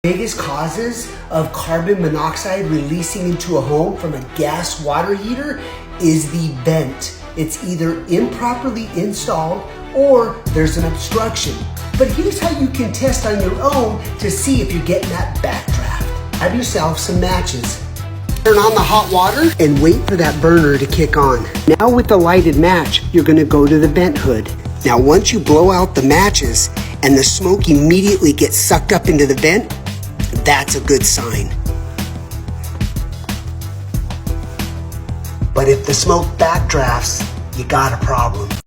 Biggest causes of carbon monoxide releasing into a home from a gas water heater is the vent. It's either improperly installed or there's an obstruction. But here's how you can test on your own to see if you're getting that backdraft. Have yourself some matches. Turn on the hot water and wait for that burner to kick on. Now with the lighted match, you're gonna go to the vent hood. Now once you blow out the matches and the smoke immediately gets sucked up into the vent, that's a good sign. But if the smoke backdrafts, you got a problem.